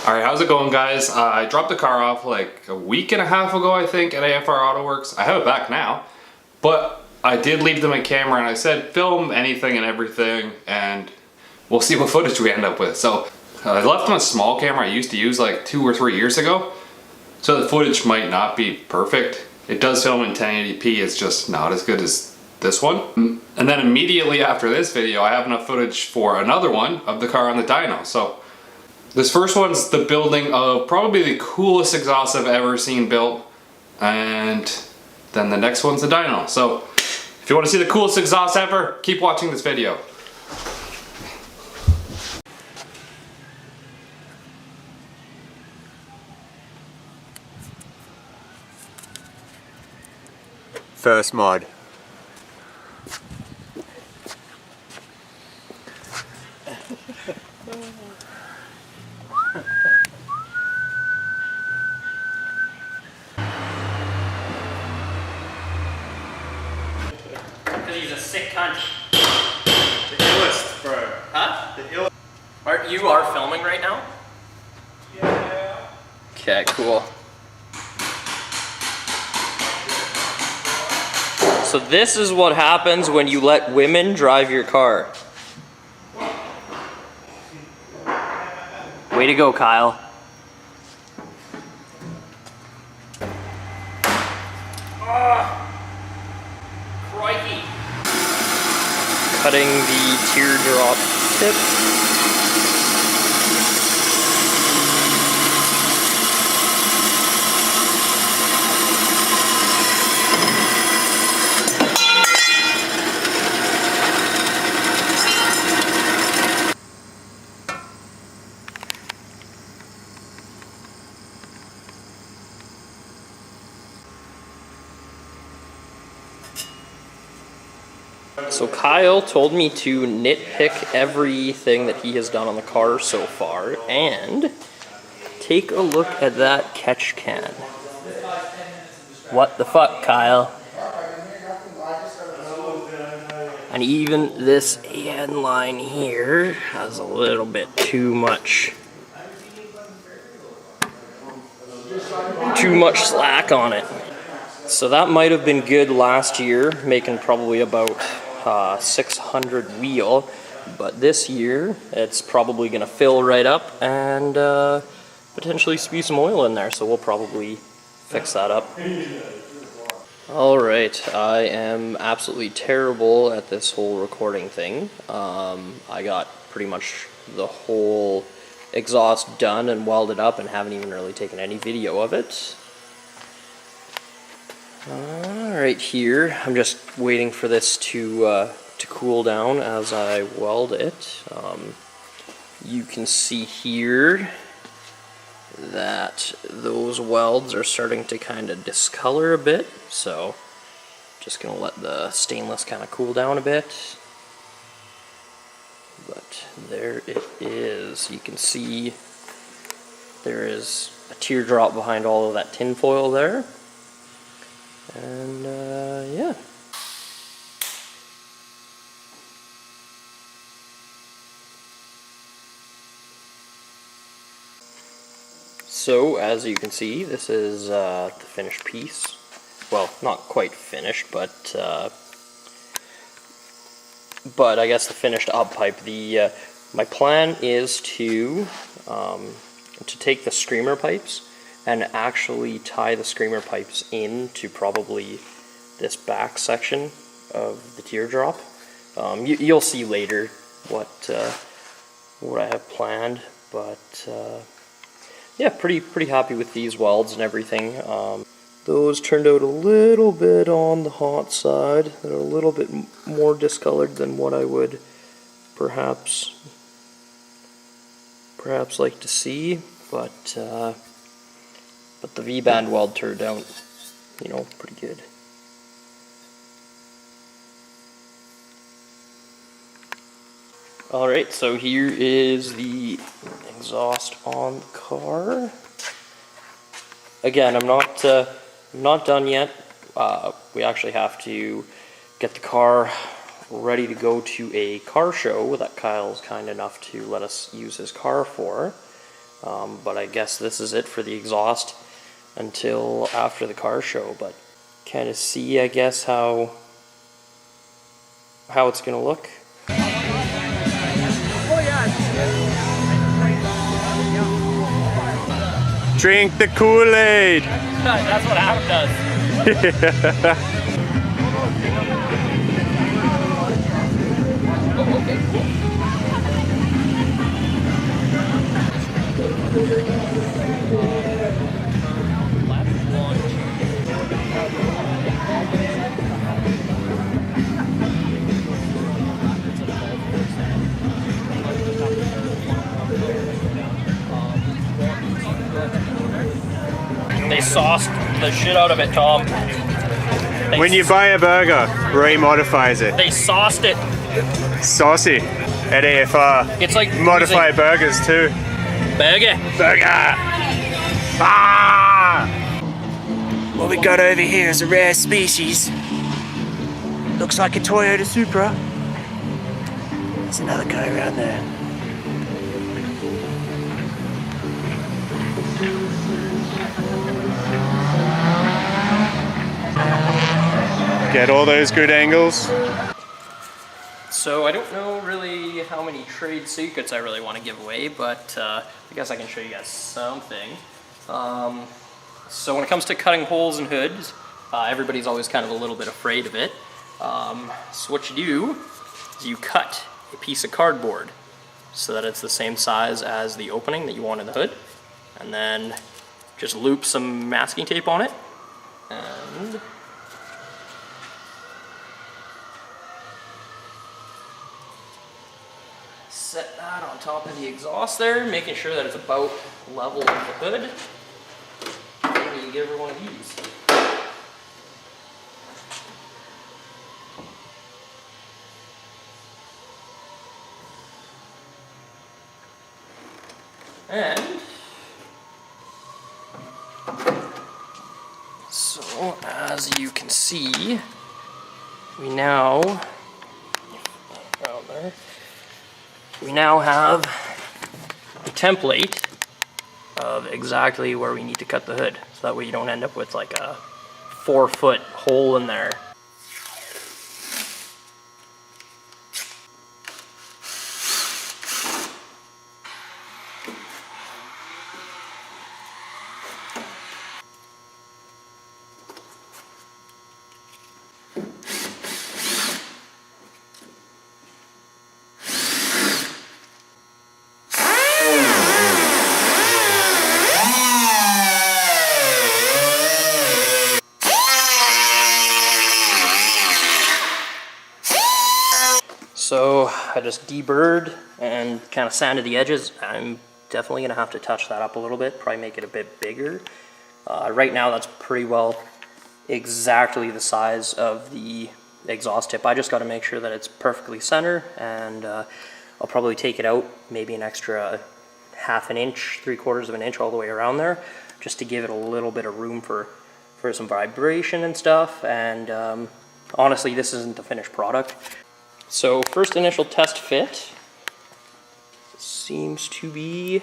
Alright, how's it going, guys? I dropped the car off like a week and a half ago, I think, at Afr Autoworks. I have it back now, but I did leave them a camera and I said film anything and everything and we'll see what footage we end up with. So I left them a small camera I used to use like 2 or 3 years ago, so the footage might not be perfect. It does film in 1080p, it's just not as good as this one. And then immediately after this video, I have enough footage for another one of the car on the dyno. So this first one's the building of probably the coolest exhaust I've ever seen built, and then the next one's the dyno. So if you want to see the coolest exhaust ever, keep watching this video. First mod. He's a sick cunt. The illest, bro. Huh? The illest. You are filming right now? Yeah. Okay, cool. So this is what happens when you let women drive your car. Way to go, Kyle. Crikey. Cutting the teardrop tip. So Kyle told me to nitpick everything that he has done on the car so far, and take a look at that catch can. What the fuck, Kyle? And even this end line here has a little bit too much slack on it. So that might have been good last year, making probably about 600 wheel, but this year it's probably gonna fill right up and potentially spew some oil in there, so we'll probably fix that up. Alright, I am absolutely terrible at this whole recording thing. I got pretty much the whole exhaust done and welded up and haven't even really taken any video of it. Right here, I'm just waiting for this to cool down as I weld it. You can see here that those welds are starting to kind of discolor a bit, so just gonna let the stainless kind of cool down a bit. But there it is. You can see there is a teardrop behind all of that tin foil there. And yeah. So as you can see, this is the finished piece. Well, not quite finished, but I guess the finished up pipe. My plan is to take the screamer pipes and actually tie the screamer pipes into probably this back section of the teardrop. You'll see later what I have planned, but yeah, pretty happy with these welds and everything. Those turned out a little bit on the hot side. They're a little bit more discolored than what I would perhaps like to see, but the V-band weld turned out, pretty good. Alright, so here is the exhaust on the car. Again, I'm not done yet. We actually have to get the car ready to go to a car show that Kyle's kind enough to let us use his car for. But I guess this is it for the exhaust until after the car show. But kind of see, I guess, how it's gonna look. Drink the Kool-Aid. That's what Afr does. They sauced the shit out of it, Tom. When you buy a burger, Ray modifies it. They sauced it. Saucy at AFR. It's like Modify burgers too. burger. Burger! Ah! What we got over here is a rare species. Looks like a Toyota Supra. There's another guy around there. Get all those good angles. So I don't know really how many trade secrets I really want to give away, but I guess I can show you guys something. So when it comes to cutting holes in hoods, everybody's always kind of a little bit afraid of it. So what you do is you cut a piece of cardboard so that it's the same size as the opening that you want in the hood, and then just loop some masking tape on it, and set that on top of the exhaust there, making sure that it's about level with the hood. And you give her one of these. And so, as you can see, we now have a template of exactly where we need to cut the hood, so that way you don't end up with like a 4-foot hole in there. So I just deburred and kind of sanded the edges. I'm definitely gonna have to touch that up a little bit, probably make it a bit bigger. Right now that's pretty well exactly the size of the exhaust tip. I just gotta make sure that it's perfectly center, and I'll probably take it out maybe an extra 1/2 an inch, 3/4 of an inch all the way around there, just to give it a little bit of room for some vibration and stuff. And honestly, this isn't the finished product. So first initial test fit seems to be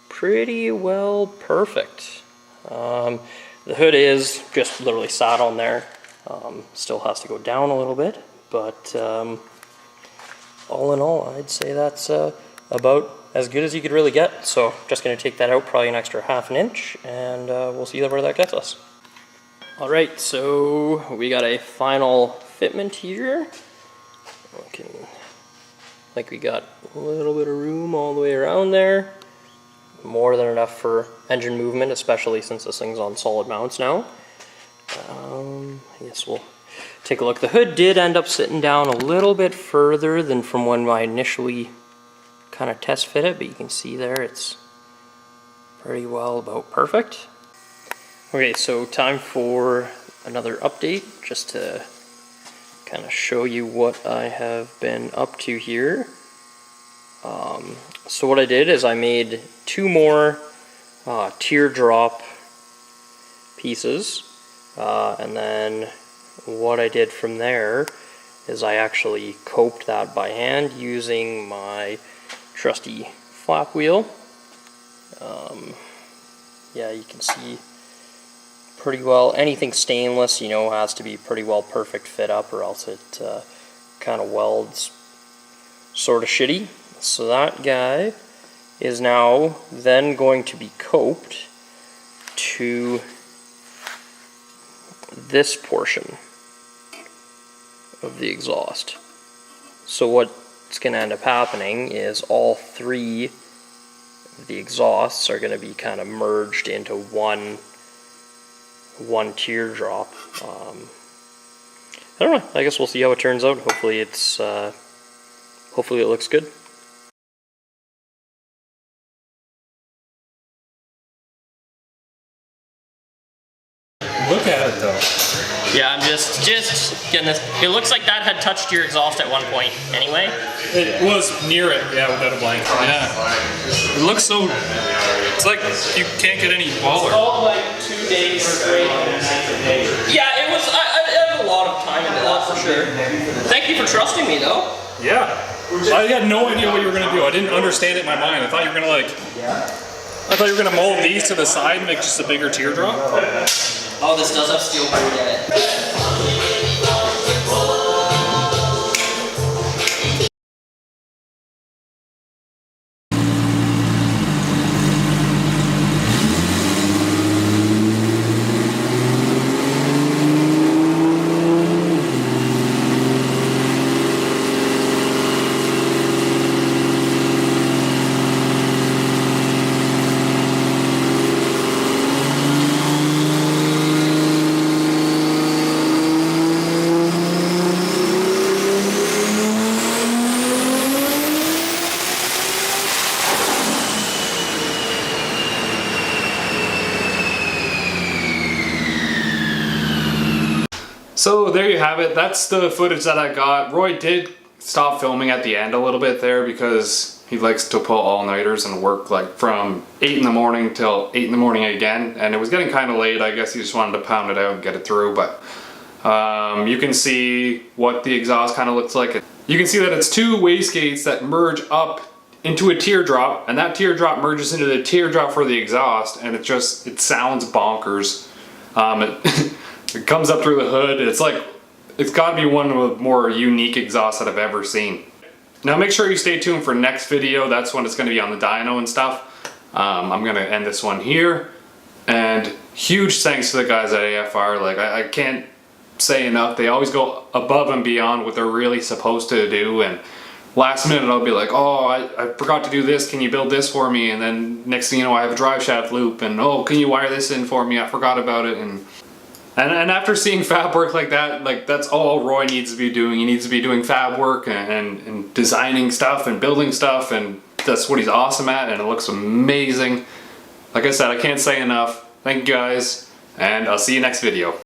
pretty well perfect. The hood is just literally sat on there. Still has to go down a little bit, but all in all, I'd say that's about as good as you could really get. So just gonna take that out probably an extra 1/2 an inch, and we'll see where that gets us. All right, so we got a final fitment here. Looking like we got a little bit of room all the way around there. More than enough for engine movement, especially since this thing's on solid mounts now. I guess we'll take a look. The hood did end up sitting down a little bit further than from when I initially kind of test fit it, but you can see there it's pretty well about perfect. Okay, so time for another update, just to kind of show you what I have been up to here. So what I did is I made 2 more teardrop pieces, and then what I did from there is I actually coped that by hand using my trusty flap wheel, Yeah, you can see pretty well. Anything stainless, you know, has to be pretty well perfect fit up, or else it kind of welds sort of shitty. So that guy is now then going to be coped to this portion of the exhaust. So what's going to end up happening is all three of the exhausts are going to be kind of merged into one teardrop. I don't know. I guess we'll see how it turns out. Hopefully it's hopefully it looks good. Look at it though. Yeah, I'm just getting this. It looks like that had touched your exhaust at one point anyway. It was near it, yeah, without a blank. Yeah. It looks so, it's like you can't get any baller. All like 2 days straight. Yeah, it was, I had a lot of time into that for sure. Thank you for trusting me though. Yeah. I had no idea what you were gonna do. I didn't understand it in my mind. I thought you were gonna mold these to the side and make just a bigger teardrop. Oh, this does have steel braid in it. So there you have it. That's the footage that I got. Roy did stop filming at the end a little bit there because he likes to pull all-nighters and work like from 8 in the morning till 8 in the morning again, and it was getting kind of late. I guess he just wanted to pound it out and get it through, but you can see what the exhaust kind of looks like. You can see that it's two wastegates that merge up into a teardrop, and that teardrop merges into the teardrop for the exhaust, and it sounds bonkers. It comes up through the hood. It's got to be one of the more unique exhausts that I've ever seen. Now make sure you stay tuned for next video. That's when it's going to be on the dyno and stuff. I'm going to end this one here. And huge thanks to the guys at AFR. Like I can't say enough. They always go above and beyond what they're really supposed to do. And last minute I'll be like, oh, I forgot to do this. Can you build this for me? And then next thing you know, I have a drive shaft loop. And oh, can you wire this in for me? I forgot about it. And after seeing fab work like that, like that's all Roy needs to be doing. He needs to be doing fab work and designing stuff and building stuff, and that's what he's awesome at, and it looks amazing. Like I said, I can't say enough. Thank you guys, and I'll see you next video.